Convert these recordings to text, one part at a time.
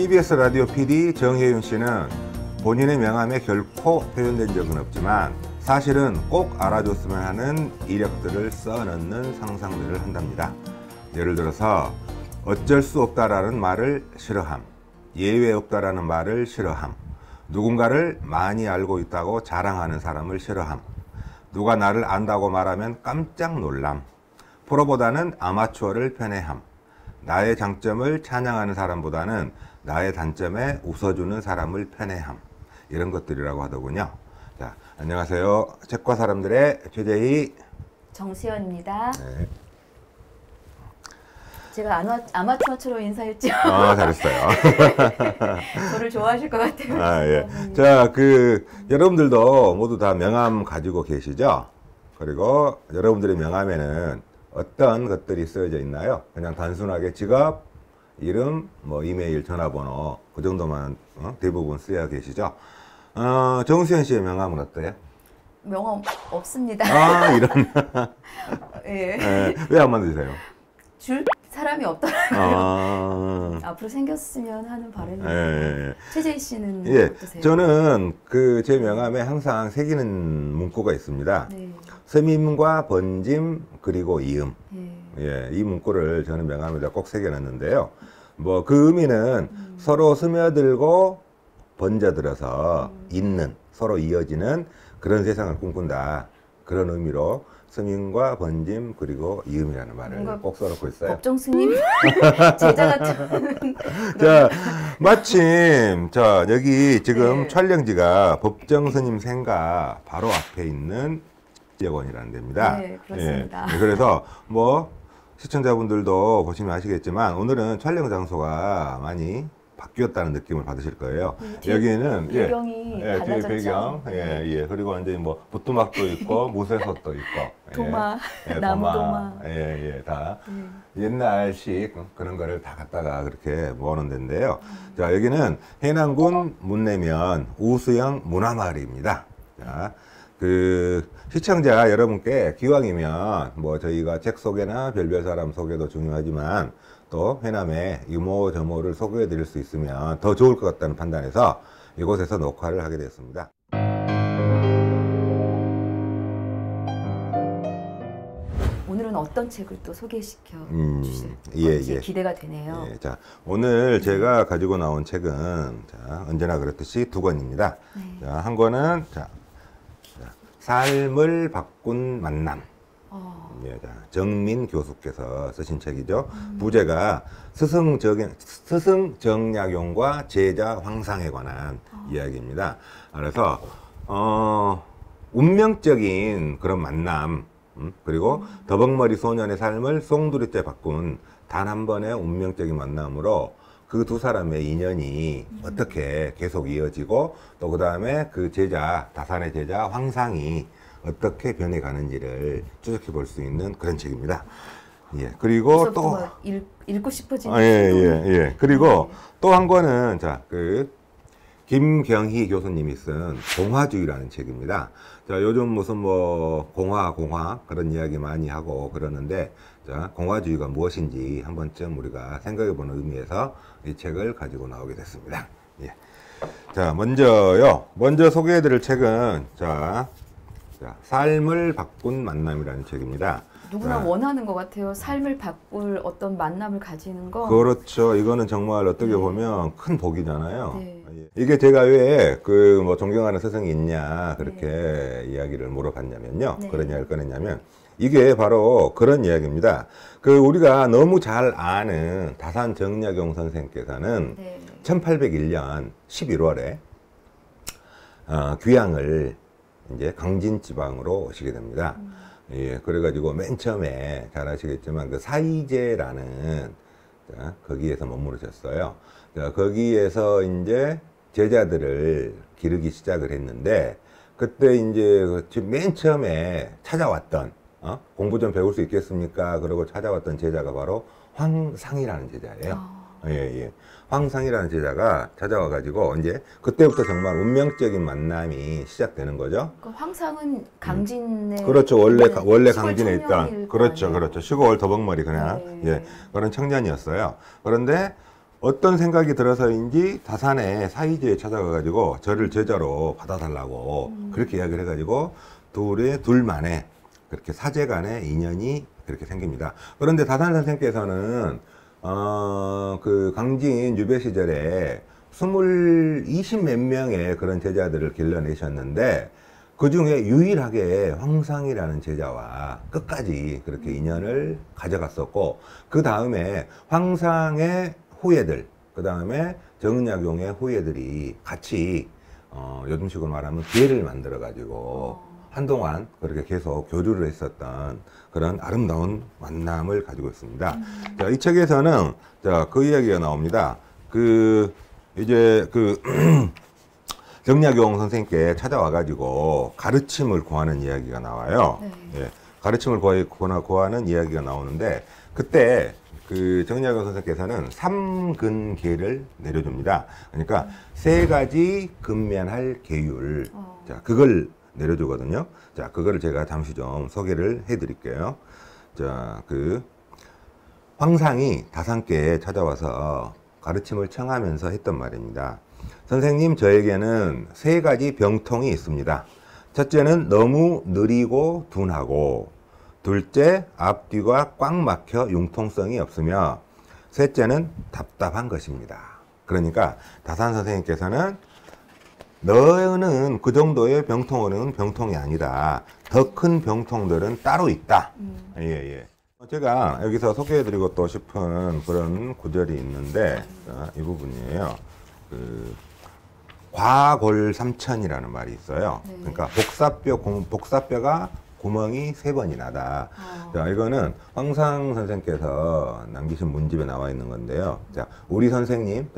CBS 라디오 PD 정혜윤 씨는 본인의 명함에 결코 표현된 적은 없지만 사실은 꼭 알아줬으면 하는 이력들을 써넣는 상상들을 한답니다. 예를 들어서 어쩔 수 없다라는 말을 싫어함, 예외 없다라는 말을 싫어함, 누군가를 많이 알고 있다고 자랑하는 사람을 싫어함, 누가 나를 안다고 말하면 깜짝 놀람, 프로보다는 아마추어를 편애함, 나의 장점을 찬양하는 사람보다는 나의 단점에 웃어주는 사람을 편애함, 이런 것들이라고 하더군요. 자, 안녕하세요. 책과 사람들의 최재희 정수연입니다. 네. 제가 아마추어처럼 인사했죠. 잘했어요. 저를 좋아하실 것 같아요. 예. 자, 여러분들도 모두 다 명함 가지고 계시죠? 그리고 여러분들의 명함에는 어떤 것들이 쓰여져 있나요? 그냥 단순하게 직업, 이름, 이메일, 전화번호, 그 정도만 대부분 쓰여 계시죠? 정수현 씨의 명함은 어때요? 명함 없습니다. 이런. 예. 왜 안 만드세요? 줄 사람이 없더라고요. 앞으로 생겼으면 하는 바람입니다. 예. 최재희 씨는 어떠세요? 저는 제 명함에 항상 새기는 문구가 있습니다. 네. 서밈과 번짐 그리고 이음. 예. 이 문구를 저는 명함에다 꼭 새겨놨는데요. 그 의미는 서로 스며들고 번져들어서 있는, 서로 이어지는 그런 세상을 꿈꾼다. 그런 의미로 스님과 번짐 그리고 이음이라는 말을 꼭 써놓고 있어요. 법정 스님 제자 같은. 자, 마침 여기 지금 네. 촬영지가 법정 스님 생가 바로 앞에 있는 지역원이라는 데입니다. 네, 그렇습니다. 예. 그래서 시청자분들도 보시면 아시겠지만 오늘은 촬영 장소가 많이 바뀌었다는 느낌을 받으실 거예요. 여기는 배경이 달라졌죠. 배경, 그리고 이제 부뚜막도 있고 무쇠솥도 있고, 도마, 나무 도마, 다 옛날식 그런 거를 다 갖다가 그렇게 모아놓은 데인데요. 자, 여기는 해남군 문내면 우수영 문화마을입니다. 자, 시청자 여러분께 기왕이면 저희가 책 소개나 별별 사람 소개도 중요하지만 또 해남의 유모저모를 소개해 드릴 수 있으면 더 좋을 것 같다는 판단에서 이곳에서 녹화를 하게 됐습니다. 오늘은 어떤 책을 또 소개시켜 주실 건지 기대가 되네요. 자, 오늘 제가 가지고 나온 책은 언제나 그렇듯이 두 권입니다. 자, 한 권은 삶을 바꾼 만남. 정민 교수께서 쓰신 책이죠. 부제가 스승정약용과 제자 황상에 관한 이야기입니다. 그래서 운명적인 그런 만남, 그리고 더벅머리 소년의 삶을 송두리째 바꾼 단 한 번의 운명적인 만남으로 그 두 사람의 인연이 어떻게 계속 이어지고 또 그 다음에 그 제자, 다산의 제자 황상이 어떻게 변해가는지를 추적해 볼 수 있는 그런 책입니다. 그리고 또 읽고 싶어지는 그리고 또 한 권은 김경희 교수님이 쓴 공화주의라는 책입니다. 자, 요즘 무슨 공화 그런 이야기 많이 하고 그러는데 공화주의가 무엇인지 한 번쯤 우리가 생각해 보는 의미에서 이 책을 가지고 나오게 됐습니다. 자, 먼저 소개해 드릴 책은 삶을 바꾼 만남이라는 책입니다. 누구나 원하는 것 같아요. 삶을 바꿀 어떤 만남을 가지는 거. 그렇죠. 이거는 정말 어떻게 보면 큰 복이잖아요. 이게 제가 왜 존경하는 스승이 있냐 그렇게 이야기를 물어봤냐면요. 그런 이야기를 꺼냈냐면 이게 바로 그런 이야기입니다. 우리가 너무 잘 아는 다산 정약용 선생께서는 1801년 11월에 귀향을 이제 강진 지방으로 오시게 됩니다. 그래가지고 맨 처음에 잘 아시겠지만 사이제라는 거기에서 머무르셨어요. 거기에서 이제 제자들을 기르기 시작을 했는데 그때 이제 맨 처음에 찾아왔던 공부 좀 배울 수 있겠습니까? 그러고 찾아왔던 제자가 바로 황상이라는 제자예요. 황상이라는 제자가 찾아와가지고 이제 그때부터 정말 운명적인 만남이 시작되는 거죠. 황상은 강진에 그렇죠. 원래 강진에 있던 그렇죠. 시골 더벅머리 그냥 그런 청년이었어요. 그런데 어떤 생각이 들어서인지 다산에 사이지에 찾아가가지고 저를 제자로 받아달라고 그렇게 이야기를 해가지고 둘만의 그렇게 사제간의 인연이 그렇게 생깁니다. 그런데 다산 선생께서는 그 강진 유배 시절에 20 몇 명의 그런 제자들을 길러내셨는데 그 중에 유일하게 황상이라는 제자와 끝까지 그렇게 인연을 가져갔었고, 그 다음에 황상의 후예들, 그 다음에 정은약용의 후예들이 같이 요즘식으로 말하면 기회를 만들어 가지고 한동안 그렇게 계속 교류를 했었던 그런 아름다운 만남을 가지고 있습니다. 자, 이 책에서는 자, 그 이야기가 나옵니다. 이제 정약용 선생님께 찾아와 가지고 가르침을 구하는 이야기가 나와요. 네. 예, 가르침을 구하는 이야기가 나오는데, 그때 그 정약용 선생께서는 삼근계를 내려줍니다. 그러니까 세 가지 근면할 계율. 자, 그걸 내려주거든요. 자, 그거를 제가 잠시 좀 소개를 해 드릴게요. 자, 황상이 다산께 찾아와서 가르침을 청하면서 했던 말입니다. 선생님, 저에게는 세 가지 병통이 있습니다. 첫째는 너무 느리고 둔하고, 둘째, 앞뒤가 꽉 막혀 융통성이 없으며, 셋째는 답답한 것입니다. 그러니까 다산 선생님께서는 너는 그 정도의 병통은 병통이 아니다. 더 큰 병통들은 따로 있다. 예. 제가 여기서 소개해드리고 또 싶은 그런 구절이 있는데, 이 부분이에요. 과골삼천이라는 말이 있어요. 네. 그러니까 복사뼈가 구멍이 3번이 나다. 자, 이거는 황상 선생께서 남기신 문집에 나와 있는 건데요. 자, 우리 선생님은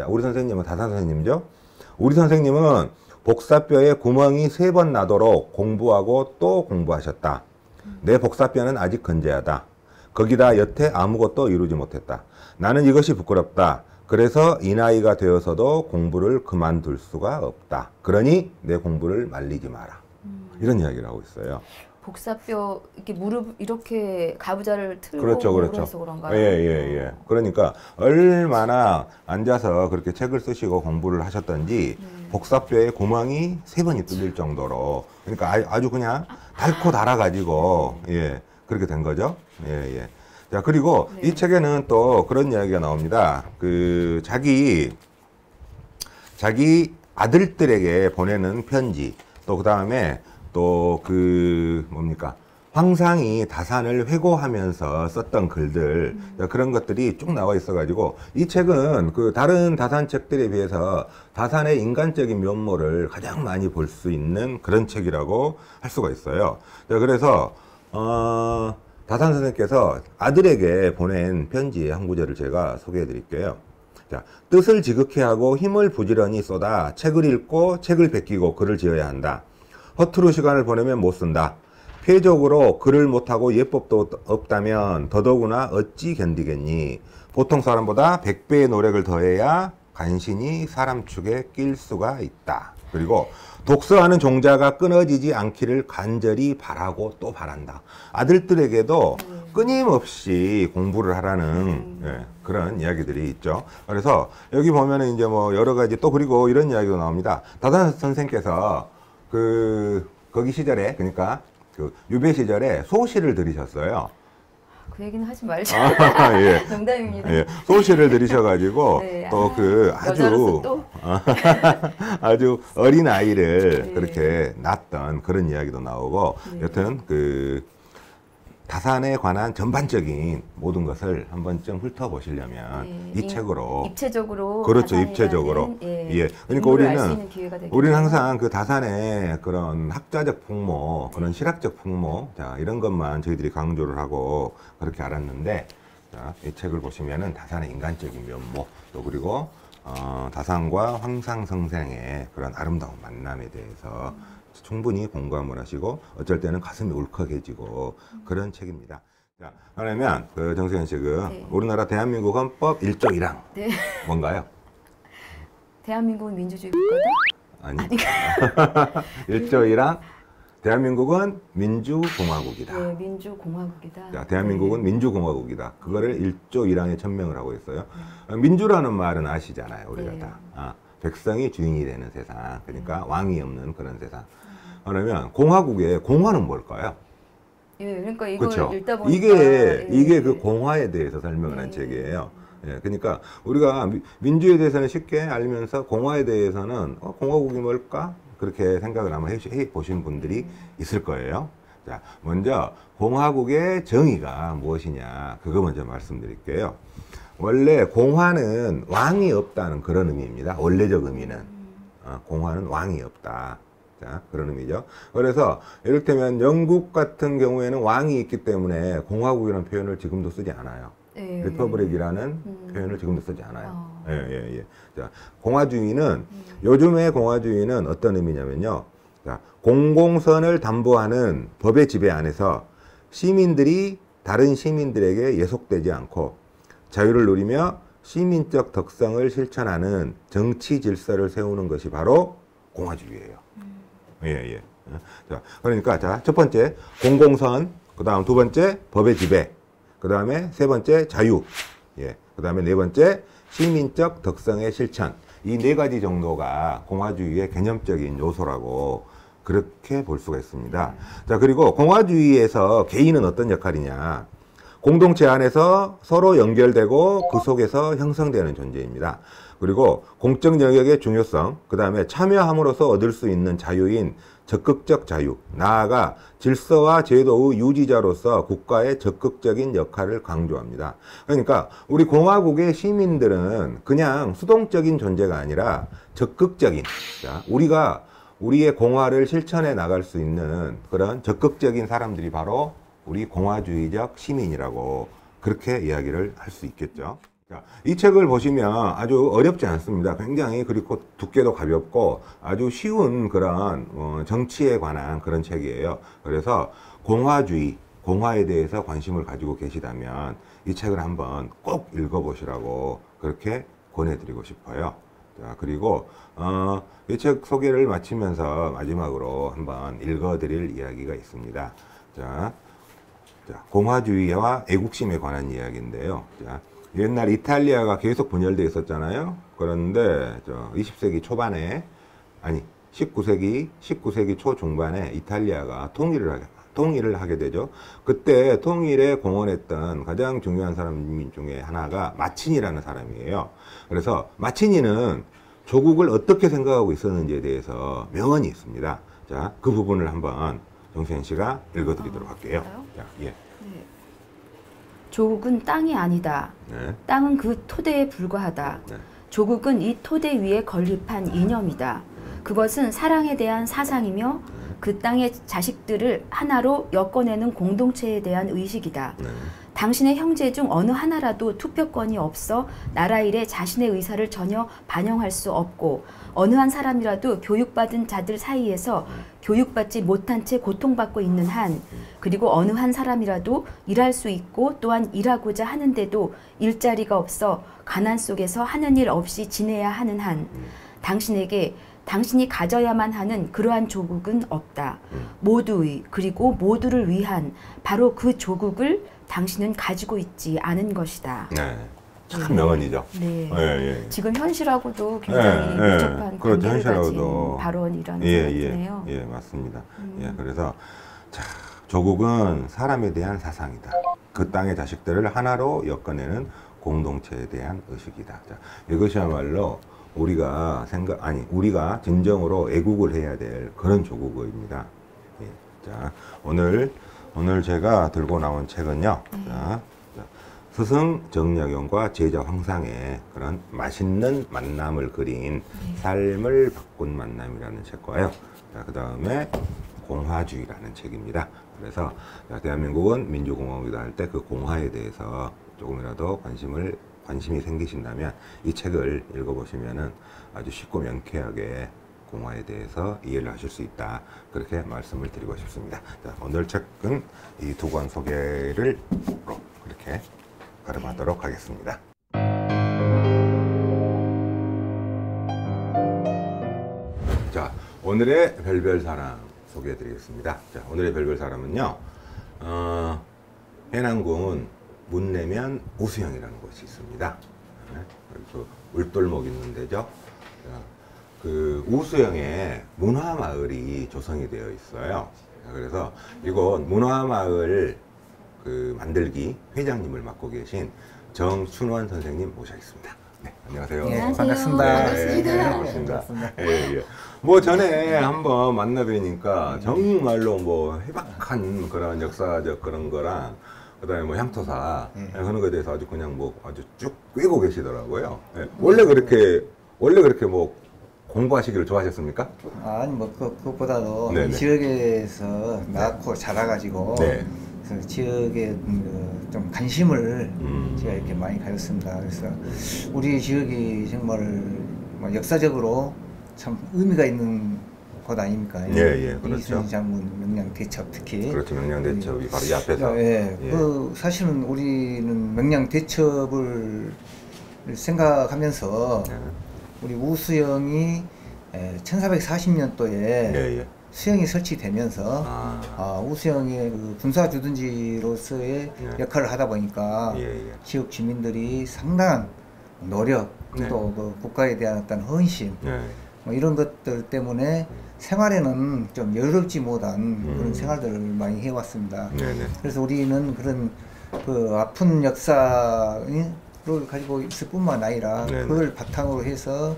다산 선생님이죠. 우리 선생님은 복사뼈에 구멍이 3번 나도록 공부하고 또 공부하셨다. 내 복사뼈는 아직 건재하다. 거기다 여태 아무것도 이루지 못했다. 나는 이것이 부끄럽다. 그래서 이 나이가 되어서도 공부를 그만둘 수가 없다. 그러니 내 공부를 말리지 마라. 이런 이야기를 하고 있어요. 복사뼈 이렇게 무릎 이렇게 가부좌를 틀고 그렇죠. 그래서 그런가요? 예. 그러니까 얼마나 앉아서 그렇게 책을 쓰시고 공부를 하셨던지 복사뼈에 구멍이 3번이 뚫릴 정도로, 그러니까 아주 그냥 닳고 닳아가지고 그렇게 된 거죠. 예. 자, 그리고 이 책에는 또 그런 이야기가 나옵니다. 자기 아들들에게 보내는 편지, 또 그 다음에 또 황상이 다산을 회고하면서 썼던 글들, 그런 것들이 쭉 나와 있어가지고, 이 책은 다른 다산 책들에 비해서 다산의 인간적인 면모를 가장 많이 볼 수 있는 그런 책이라고 할 수가 있어요. 자, 그래서 다산 선생님께서 아들에게 보낸 편지의 한 구절을 제가 소개해 드릴게요. 자, 뜻을 지극히 하고 힘을 부지런히 쏟아 책을 읽고 책을 베끼고 글을 지어야 한다. 허투루 시간을 보내면 못 쓴다. 폐적으로 글을 못하고 예법도 없다면 더더구나 어찌 견디겠니. 보통 사람보다 100배의 노력을 더해야 간신히 사람 축에 낄 수가 있다. 그리고 독서하는 종자가 끊어지지 않기를 간절히 바라고 또 바란다. 아들들에게도 끊임없이 공부를 하라는 그런 이야기들이 있죠. 그래서 여기 보면은 이제 뭐 여러 가지 또 그리고 이런 이야기도 나옵니다. 다산 선생께서 거기 시절에, 그러니까 유배 시절에 소시를 들으셨어요. 그 얘기는 하지 말자. 예. 농담입니다. 예. 소시를 들으셔가지고 또 아주 어린 아이를 그렇게 낳았던 그런 이야기도 나오고, 여튼 다산에 관한 전반적인 모든 것을 한 번쯤 훑어보시려면 이 책으로 입체적으로, 그렇죠, 입체적으로. 그러니까 우리는 항상 다산의 그런 학자적 풍모, 그런 실학적 풍모, 자, 이런 것만 저희들이 강조를 하고 그렇게 알았는데, 자, 이 책을 보시면은 다산의 인간적인 면모, 또 그리고 다산과 황상 선생의 그런 아름다운 만남에 대해서 충분히 공감을 하시고 어쩔 때는 가슴이 울컥해지고 그런 책입니다. 자, 그러면 정세현 씨, 우리나라 대한민국 헌법 1조 1항 뭔가요? 대한민국은 민주주의 국가다? 아니. 1조 1항 대한민국은 민주공화국이다. 네, 민주공화국이다. 자, 대한민국은 네. 민주공화국이다. 그거를 1조 1항에 천명을 하고 있어요. 민주라는 말은 아시잖아요, 우리가 네. 다. 백성이 주인이 되는 세상. 그러니까 왕이 없는 그런 세상. 그러면 공화국의 공화는 뭘까요? 예, 그러니까 이걸 그렇죠. 읽다 보니까 이게 그 공화에 대해서 설명을 한 책이에요. 예, 그러니까 우리가 민주에 대해서는 쉽게 알면서 공화에 대해서는 공화국이 뭘까? 그렇게 생각을 아마 해 보신 분들이 있을 거예요. 자, 먼저 공화국의 정의가 무엇이냐? 그거 먼저 말씀드릴게요. 원래 공화는 왕이 없다는 그런 의미입니다. 원래적 의미는. 공화는 왕이 없다. 자, 그런 의미죠. 그래서 이를테면 영국 같은 경우에는 왕이 있기 때문에 공화국이라는 표현을 지금도 쓰지 않아요. 리퍼블릭이라는 표현을 지금도 쓰지 않아요. 예. 자, 공화주의는 요즘의 공화주의는 어떤 의미냐면요. 자, 공공선을 담보하는 법의 지배 안에서 시민들이 다른 시민들에게 예속되지 않고 자유를 누리며 시민적 덕성을 실천하는 정치 질서를 세우는 것이 바로 공화주의예요. 예. 자, 그러니까 자, 첫 번째 공공선, 그다음 두 번째 법의 지배, 그다음에 세 번째 자유, 예, 그다음에 네 번째 시민적 덕성의 실천. 이 네 가지 정도가 공화주의의 개념적인 요소라고 그렇게 볼 수가 있습니다. 자, 그리고 공화주의에서 개인은 어떤 역할이냐? 공동체 안에서 서로 연결되고 그 속에서 형성되는 존재입니다. 그리고 공적 영역의 중요성, 그 다음에 참여함으로써 얻을 수 있는 자유인 적극적 자유, 나아가 질서와 제도의 유지자로서 국가의 적극적인 역할을 강조합니다. 그러니까 우리 공화국의 시민들은 그냥 수동적인 존재가 아니라 적극적인, 자, 우리가 우리의 공화를 실천해 나갈 수 있는 그런 적극적인 사람들이 바로 우리 공화주의적 시민이라고 그렇게 이야기를 할 수 있겠죠. 자, 이 책을 보시면 아주 어렵지 않습니다. 굉장히 그리고 두께도 가볍고 아주 쉬운 그런 정치에 관한 그런 책이에요. 그래서 공화주의, 공화에 대해서 관심을 가지고 계시다면 이 책을 한번 꼭 읽어보시라고 그렇게 권해드리고 싶어요. 자, 그리고 이 책 소개를 마치면서 마지막으로 한번 읽어드릴 이야기가 있습니다. 자, 공화주의와 애국심에 관한 이야기인데요. 자, 옛날 이탈리아가 계속 분열되어 있었잖아요. 그런데 20세기 초반에, 아니 19세기 초 중반에 이탈리아가 통일을 하게 되죠. 그때 통일에 공헌했던 가장 중요한 사람 중에 하나가 마치니라는 사람이에요. 그래서 마치니는 조국을 어떻게 생각하고 있었는지에 대해서 명언이 있습니다. 자, 그 부분을 한번 정수현 씨가 읽어드리도록 할게요. 자, 예. 네. 조국은 땅이 아니다. 네. 땅은 그 토대에 불과하다. 네. 조국은 이 토대 위에 건립한 이념이다. 그것은 사랑에 대한 사상이며 그 땅의 자식들을 하나로 엮어내는 공동체에 대한 의식이다. 네. 당신의 형제 중 어느 하나라도 투표권이 없어 나라 일에 자신의 의사를 전혀 반영할 수 없고 어느 한 사람이라도 교육받은 자들 사이에서 교육받지 못한 채 고통받고 있는 한 그리고 어느 한 사람이라도 일할 수 있고 또한 일하고자 하는데도 일자리가 없어 가난 속에서 하는 일 없이 지내야 하는 한 당신에게 당신이 가져야만 하는 그러한 조국은 없다. 모두의 그리고 모두를 위한 바로 그 조국을 당신은 가지고 있지 않은 것이다. 네. 참 명언이죠. 네. 예. 지금 현실하고도 굉장히 밀접한 그렇죠. 관계를 가진 현실하고도 발언이라는 생각이 드네요. 예, 맞습니다. 예, 그래서 자, 조국은 사람에 대한 사상이다. 그 땅의 자식들을 하나로 엮어내는 공동체에 대한 의식이다. 자, 이것이야말로 우리가 진정으로 애국을 해야 될 그런 조국어입니다. 예, 자, 오늘 제가 들고 나온 책은요. 자, 스승 정약용과 제자 황상의 그런 맛있는 만남을 그린 삶을 바꾼 만남이라는 책과요. 자, 그 다음에 공화주의라는 책입니다. 그래서 대한민국은 민주공화국이다 할 때 그 공화에 대해서 조금이라도 관심이 생기신다면 이 책을 읽어보시면은 아주 쉽고 명쾌하게 공화에 대해서 이해를 하실 수 있다. 그렇게 말씀을 드리고 싶습니다. 자, 오늘 책은 이 두 권 소개를 그렇게 가름하도록 하겠습니다. 자, 오늘의 별별 사랑 소개해드리겠습니다. 자, 오늘의 별별 사람은요, 해남군 문내면 우수영이라는 곳이 있습니다. 네, 그 울돌목 있는 데죠. 자, 그 우수영에 문화마을이 조성이 되어 있어요. 자, 그래서 이곳 문화마을 그 만들기 회장님을 맡고 계신 정춘원 선생님 모셔있습니다. 네, 안녕하세요. 예, 안녕하세요. 반갑습니다. 반갑습니다. 네, 반갑습니다. 예, 예. 뭐 전에 한번 만나뵈니까 정말로 뭐 해박한 그런 역사적 그런 거랑 그다음에 뭐 향토사 그런 거에 대해서 아주 그냥 뭐 아주 쭉 꿰고 계시더라고요. 예. 원래 그렇게 뭐 공부하시기를 좋아하셨습니까? 아니 뭐 그것보다도 네네. 이 지역에서 낳고 자라가지고 네. 그래서 지역에 좀 관심을 제가 이렇게 많이 가졌습니다. 그래서 우리 지역이 정말 뭐 역사적으로 참 의미가 있는 곳 아닙니까? 예, 그렇죠. 이순신 장군 명량대첩 특히. 그렇죠. 명량대첩이 바로 이 앞에서. 예, 예. 그 사실은 우리는 명량대첩을 생각하면서 예. 우리 우수영이 1440년도에 예. 수영이 설치되면서 우수영의 그 군사 주둔지로서의 네. 역할을 하다 보니까 예. 지역 주민들이 상당한 노력 네. 또 그 국가에 대한 어떤 헌신 예. 뭐 이런 것들 때문에 생활에는 좀 여유롭지 못한 그런 생활들을 많이 해왔습니다. 네네. 그래서 우리는 그런 그 아픈 역사를 가지고 있을 뿐만 아니라 네네. 그걸 바탕으로 해서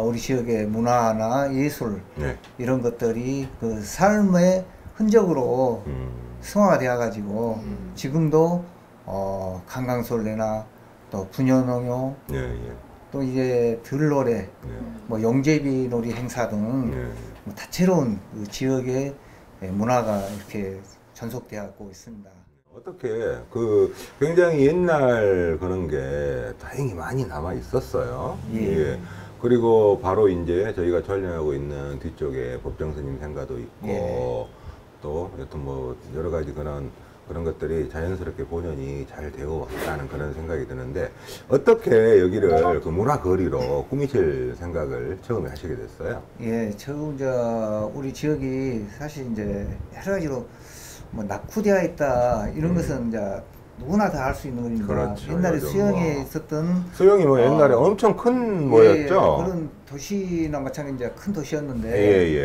우리 지역의 문화나 예술 네. 이런 것들이 그 삶의 흔적으로 승화가 되어 가지고 지금도 강강솔레나 또 부녀농요 예. 또 이제 들노래 뭐 용제비 놀이 행사 등 뭐 다채로운 그 지역의 문화가 이렇게 전속되고 있습니다. 어떻게 그 굉장히 옛날 그런 게 다행히 많이 남아 있었어요. 예. 그리고 바로 이제 저희가 촬영하고 있는 뒤쪽에 법정스님 생가도 있고 예. 또 여튼 뭐 여러 가지 그런 것들이 자연스럽게 본연이 잘 되어 왔다는 그런 생각이 드는데 어떻게 여기를 그 문화거리로 꾸미실 생각을 처음에 하시게 됐어요? 예, 처음 우리 지역이 사실 이제 여러 가지로 뭐 낙후되어 있다 이런 것은 이제 누구나 다 알 수 있는 겁니다. 그렇죠. 옛날에 요즘 수영에 뭐 있었던 수영이 뭐 옛날에 엄청 큰 뭐였죠? 예, 그런 도시나 마찬가지 이제 큰 도시였는데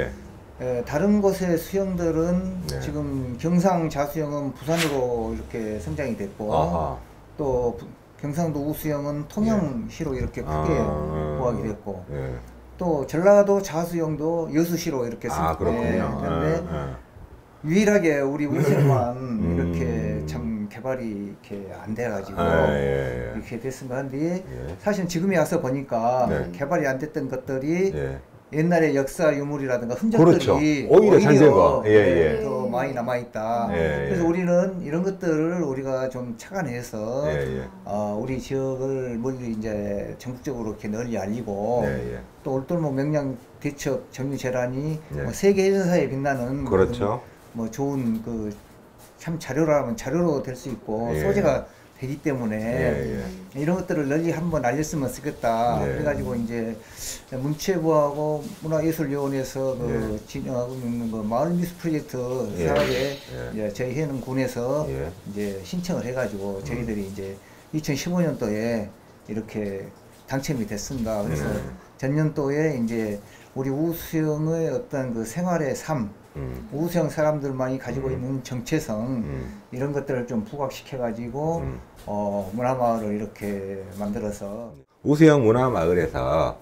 예. 다른 곳의 수영들은 네. 지금 경상 자수영은 부산으로 이렇게 성장이 됐고 아하. 또 경상도 우수영은 통영시로 이렇게 크게 부각이 됐고 예. 또 전라도 자수영도 여수시로 이렇게 그렇군요. 그런데 유일하게 우리 우수영만 이렇게 참 개발이 이렇게 안 돼가지고 예. 이렇게 됐습니다. 근데 예. 사실 지금에 와서 보니까 네. 개발이 안 됐던 것들이 예. 옛날의 역사 유물이라든가 흔적들이 그렇죠. 오히려 잘 된 거. 예. 더 많이 남아있다. 예. 그래서 우리는 이런 것들을 우리가 좀 착안해서 예. 우리 지역을 멀리 이제 전국적으로 이렇게 널리 알리고 예. 또 올돌목 명량 대첩 정유재란이 예. 뭐 세계 해전사에 빛나는 그렇죠. 뭐 좋은 그 참 자료라면 자료로 될 수 있고 예. 소재가 되기 때문에 예. 이런 것들을 널리 한번 알렸으면 좋겠다. 예. 그래가지고 이제 문체부하고 문화예술위원회에서 그 진행하고 있는 그 마을 미술 프로젝트 예. 사업에 예. 이제 저희 해는군에서 예. 이제 신청을 해가지고 저희들이 이제 2015년도에 이렇게 당첨이 됐습니다. 그래서 전년도에 이제 우리 우수영의 어떤 그 생활의 삶, 우수영 사람들만이 가지고 있는 정체성 이런 것들을 좀 부각시켜가지고 문화마을을 이렇게 만들어서 우수영 문화마을에서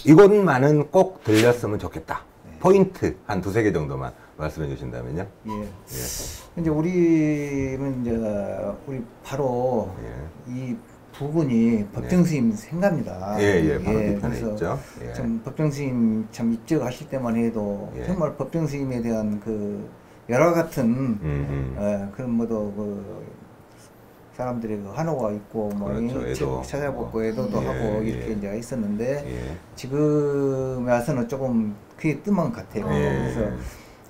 이곳만은 꼭 들렸으면 좋겠다. 포인트 한 두세 개 정도만 말씀해 주신다면요. 예. 이제 우리는 이제 우리 바로 이 부근이 법정스님 생갑니다. 바로 뒤편에 그래서 있죠. 참 법정스님 참 입적하실 때만 해도 정말 법정스님에 대한 그 여러 같은 그런 뭐도 그 사람들의 그 환호가 있고 뭐 그렇죠. 찾아보고 애도도 하고 이렇게 이제 있었는데 지금에 와서는 조금 그게 뜸한 것 같아요. 그래서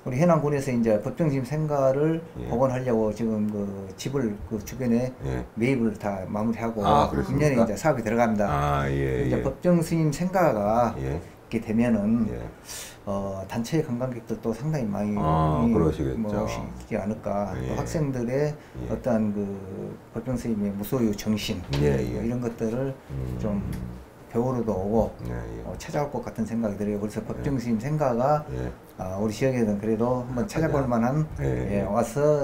우리 해남군에서 이제 법정스님 생가를 복원하려고 지금 그 집을 그 주변에 매입을 다 마무리하고 금년에 이제 사업이 들어갑니다. 이제 법정스님 생가가 게 되면은 예. 단체 관광객들도 상당히 많이 그러시겠죠. 모시지 않을까. 예. 또 학생들의 예. 어떤 그 법정 선생님의 무소유 정신 예, 예. 이런 것들을 좀 배우러도 오고 예, 예. 찾아올 것 같은 생각이 들어요. 그래서 법정 선생님 생가가 예. 우리 지역에는 그래도 한번 찾아볼 만한 예. 와서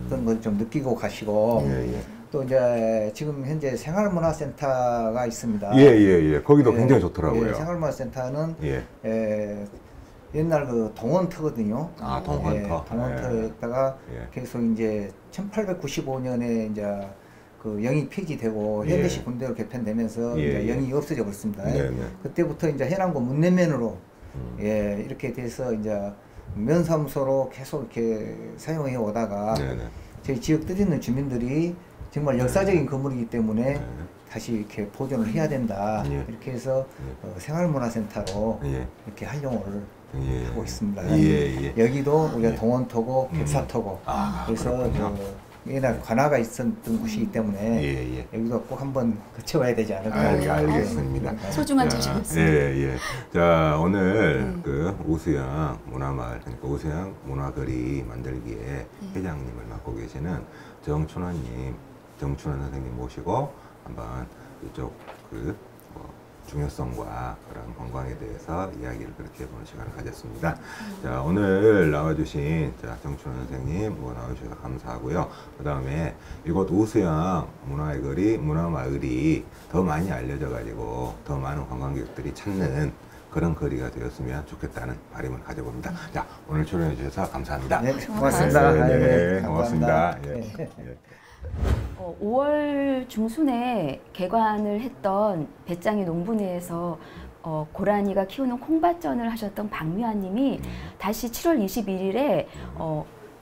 어떤 걸 좀 느끼고 가시고 예, 예. 또 이제 지금 현재 생활문화센터가 있습니다. 예, 예, 예. 거기도 예, 굉장히 좋더라고요. 예, 생활문화센터는 예. 옛날 그 동원터거든요. 동원터. 예, 동원터에다가 예. 계속 이제 1895년에 이제 그 영이 폐지되고 예. 현대식 군대로 개편되면서 예, 이제 예. 영이 없어져 버렸습니다. 네, 네. 그때부터 이제 해남군 문내면으로 예, 이렇게 돼서 이제 면사무소로 계속 이렇게 사용해 오다가 네, 네. 저희 지역 뜻 있는 주민들이 정말 역사적인 건물이기 때문에 네. 다시 이렇게 보존을 해야 된다. 예. 이렇게 해서 생활문화센터로 예. 이렇게 활용을 예. 하고 있습니다. 예, 예. 여기도 우리가 동원터고 객사터고 그렇군요. 그래서 옛날 관아가 있었던 곳이기 때문에 예, 예. 여기도 꼭 한번 거쳐봐야 되지 않을까. 알겠습니다. 소중한 자, 자료였습니다. 예, 예. 자, 오늘 그 우수영 문화마을, 그러니까 우수영 문화거리 만들기에 회장님을 맡고 계시는 정춘원님, 정춘원 선생님 모시고 한번 이쪽 그 중요성과 그런 관광에 대해서 이야기를 그렇게 해보는 시간을 가졌습니다. 자, 오늘 나와주신 정춘원 선생님 나와주셔서 감사하고요. 그 다음에 이곳 우수영 문화의 거리, 문화마을이 더 많이 알려져가지고 더 많은 관광객들이 찾는 그런 거리가 되었으면 좋겠다는 바람을 가져봅니다. 자, 오늘 출연해 주셔서 감사합니다. 네, 고맙습니다. 네, 감사합니다. 고맙습니다. 예. 네. 예. 5월 중순에 개관을 했던 배짱이 농부내에서 고라니가 키우는 콩밭전을 하셨던 박미화님이 다시 7월 21일에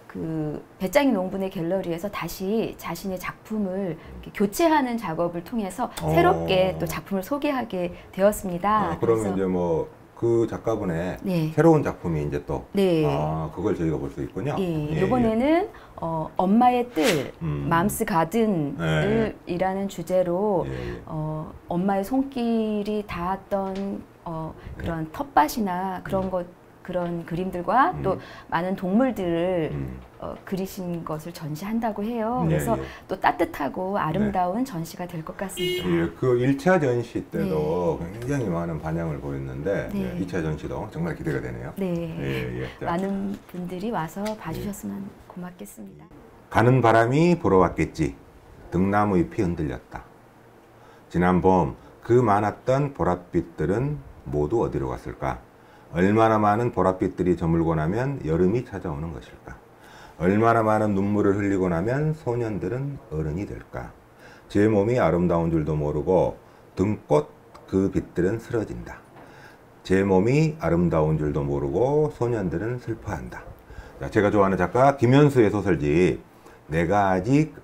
그 배짱이 농부내 갤러리에서 다시 자신의 작품을 이렇게 교체하는 작업을 통해서 새롭게 또 작품을 소개하게 되었습니다. 그러면 이제 뭐 그 작가분의 네. 새로운 작품이 이제 또 네. 그걸 저희가 볼 수 있군요. 예, 예, 이번에는 엄마의 뜰, 맘스 가든을 예. 이라는 주제로 예, 예. 엄마의 손길이 닿았던 그런 텃밭이나 그런 그림들과 또 많은 동물들을 그리신 것을 전시한다고 해요. 예, 그래서 예. 또 따뜻하고 아름다운 전시가 될 것 같습니다. 예, 그 1차 전시 때도 굉장히 많은 반향을 보였는데 네. 2차 전시도 정말 기대가 되네요. 네, 예, 예. 자, 많은 분들이 와서 봐주셨으면 고맙겠습니다. 가는 바람이 불어왔겠지. 등나무 잎이 흔들렸다. 지난 봄 그 많았던 보랏빛들은 모두 어디로 갔을까? 얼마나 많은 보랏빛들이 저물고 나면 여름이 찾아오는 것일까? 얼마나 많은 눈물을 흘리고 나면 소년들은 어른이 될까? 제 몸이 아름다운 줄도 모르고 등꽃 그 빛들은 쓰러진다. 제 몸이 아름다운 줄도 모르고 소년들은 슬퍼한다. 자, 제가 좋아하는 작가 김현수의 소설집 내가 아직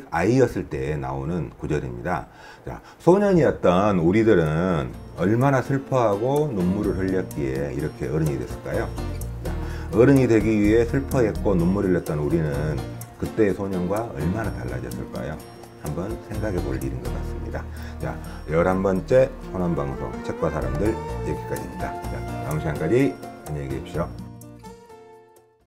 아이였을 때 나오는 구절입니다. 자, 소년이었던 우리들은 얼마나 슬퍼하고 눈물을 흘렸기에 이렇게 어른이 됐을까요? 자, 어른이 되기 위해 슬퍼했고 눈물을 흘렸던 우리는 그때의 소년과 얼마나 달라졌을까요? 한번 생각해 볼 일인 것 같습니다. 자, 11번째 호남방송 책과 사람들 여기까지입니다. 자, 다음 시간까지 안녕히 계십시오.